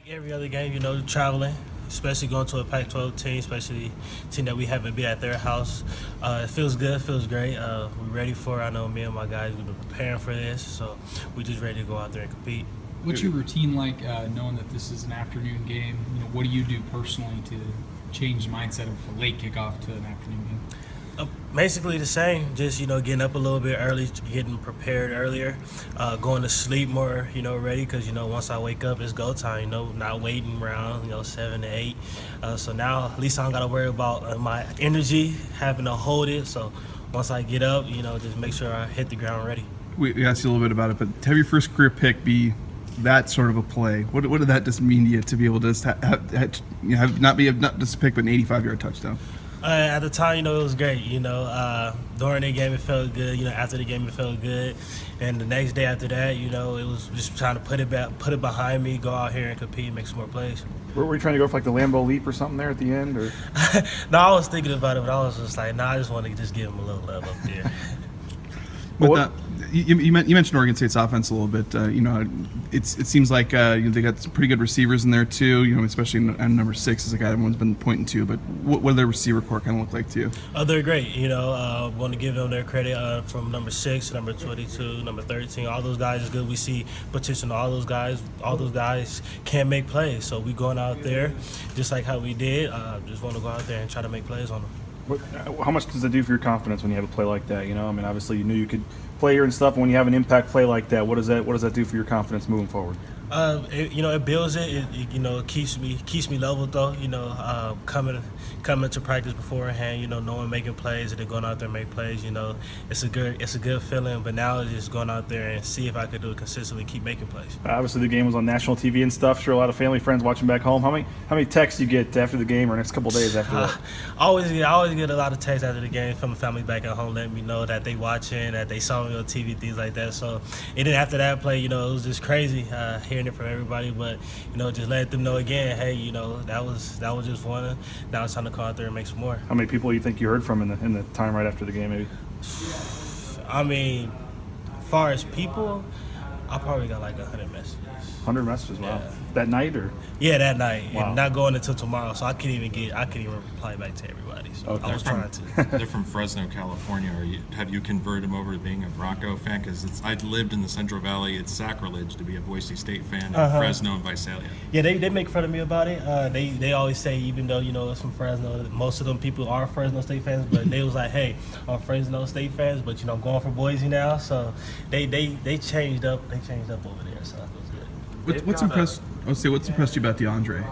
every other game, traveling, especially going to a Pac-12 team, especially a team that we haven't been at their house. It feels good, feels great. We're ready for it. I know me and my guys, we've been preparing for this, so we're just ready to go out there and compete. What's your routine like, knowing that this is an afternoon game? What do you do personally to change the mindset of a late kickoff to an afternoon game? Basically the same, just, getting up a little bit early, getting prepared earlier, going to sleep more, ready, because, once I wake up, it's go time, not waiting around, 7 to 8. So now at least I don't got to worry about my energy, having to hold it. So once I get up, just make sure I hit the ground ready. We asked you a little bit about it, but to have your first career pick be that sort of a play, what did that just mean to you, to be able to just have not just a pick, but an 85-yard touchdown? At the time, it was great. During the game, it felt good. After the game, it felt good. And the next day after that, it was just trying to put it behind me, go out here and compete, make some more plays. Were you trying to go for like the Lambeau leap or something there at the end? Or? No, I was thinking about it, but I was just like, I just want to just give him a little love up there. You mentioned Oregon State's offense a little bit. It seems like they got some pretty good receivers in there too. Especially number 6 is a guy everyone's been pointing to. But what do their receiver core kind of look like to you? They're great. Want to give them their credit from number 6, number 22, number 13. All those guys is good. We see potential in all those guys. All those guys can make plays. So we going out there just like how we did. Just want to go out there and try to make plays on them. How much does it do for your confidence when you have a play like that? Obviously you knew you could play here and stuff. And when you have an impact play like that, what does that do for your confidence moving forward? It builds it. It keeps me level though. Coming to practice beforehand. Knowing making plays and then going out there and make plays. It's a good feeling. But now it's just going out there and see if I could do it consistently, keep making plays. Obviously the game was on national TV and stuff. Sure, a lot of family friends watching back home. How many texts you get after the game or next couple of days after that? I always get a lot of texts after the game from family back at home, letting me know that they watching, that they saw me on TV, things like that. So and then after that play, it was just crazy hearing it from everybody. But just let them know again, hey, that was just one. Now it's time to go out there and make some more. How many people you think you heard from in the time right after the game, maybe? As far as people, I probably got like 100 messages. 100 messages, wow. Yeah. That night or? Yeah, that night. Wow. And not going until tomorrow, so I couldn't even reply back to everybody. So okay. I was trying to. They're from Fresno, California. Have you converted them over to being a Bronco fan? Because I'd lived in the Central Valley. It's sacrilege to be a Boise State fan in Fresno and Visalia. Yeah, they make fun of me about it. They always say, even though it's from Fresno, most of them people are Fresno State fans, but they was like, hey, I'm Fresno State fans, but I'm going for Boise now. So they changed up. They changed up over there. So that was good. What's impressed? What's impressed you about DeAndre?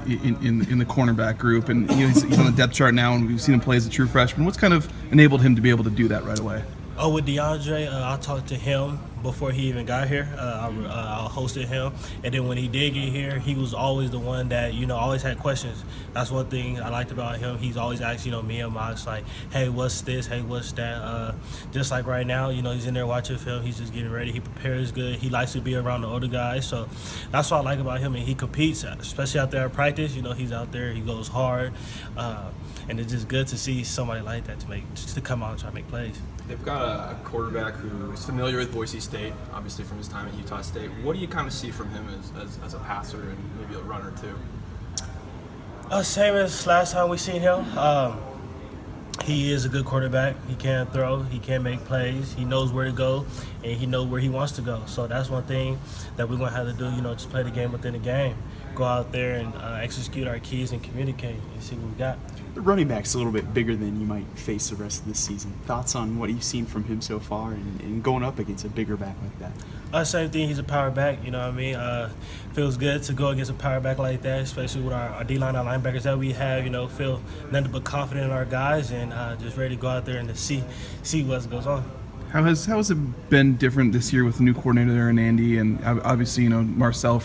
In the cornerback group, and he's on the depth chart now, and we've seen him play as a true freshman. What's kind of enabled him to be able to do that right away? With DeAndre, I talked to him before he even got here. I hosted him, and then when he did get here, he was always the one that always had questions. That's one thing I liked about him. He's always asked me and Mox like, hey, what's this? Hey, what's that? Just like right now, he's in there watching film. He's just getting ready. He prepares good. He likes to be around the older guys, so that's what I like about him. And he competes, especially out there at practice. He's out there. He goes hard, and it's just good to see somebody like that to come out and try to make plays. They've got a quarterback who is familiar with Boise State, obviously from his time at Utah State. What do you kind of see from him as a passer and maybe a runner too? Same as last time we seen him. He is a good quarterback. He can throw. He can make plays. He knows where to go, and he knows where he wants to go. So that's one thing that we're going to have to do, just play the game within the game. Go out there and execute our keys and communicate and see what we got. The running back's a little bit bigger than you might face the rest of this season. Thoughts on what you've seen from him so far and going up against a bigger back like that? Same thing. He's a power back. Feels good to go against a power back like that, especially with our D-line, our linebackers that we have. Feel nothing but confident in our guys and just ready to go out there and to see what goes on. How has it been different this year with the new coordinator there and Andy, and obviously Marcel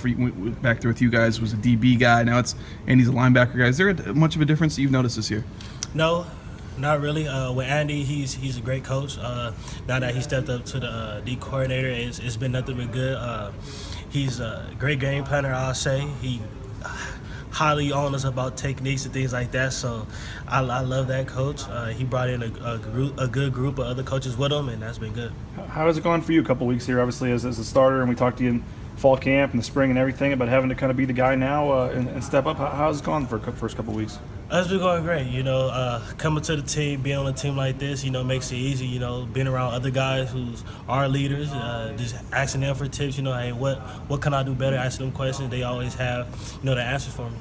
back there with you guys was a DB guy. Now Andy's a linebacker guy. Is there much of a difference that you've noticed this year? No, not really. With Andy, he's a great coach. Now that he stepped up to the D coordinator, it's been nothing but good. He's a great game planner, I'll say. He highly on us about techniques and things like that. So I love that coach. He brought in a good group of other coaches with him, and that's been good. How has it gone for you a couple weeks here, obviously, as a starter? And we talked to you in fall camp and the spring and everything, about having to kind of be the guy now and step up. How's it gone for the first couple of weeks? It's been going great. Coming to the team, being on a team like this, makes it easy. Being around other guys who are leaders, just asking them for tips. Hey, what can I do better? Asking them questions. They always have, the answers for me.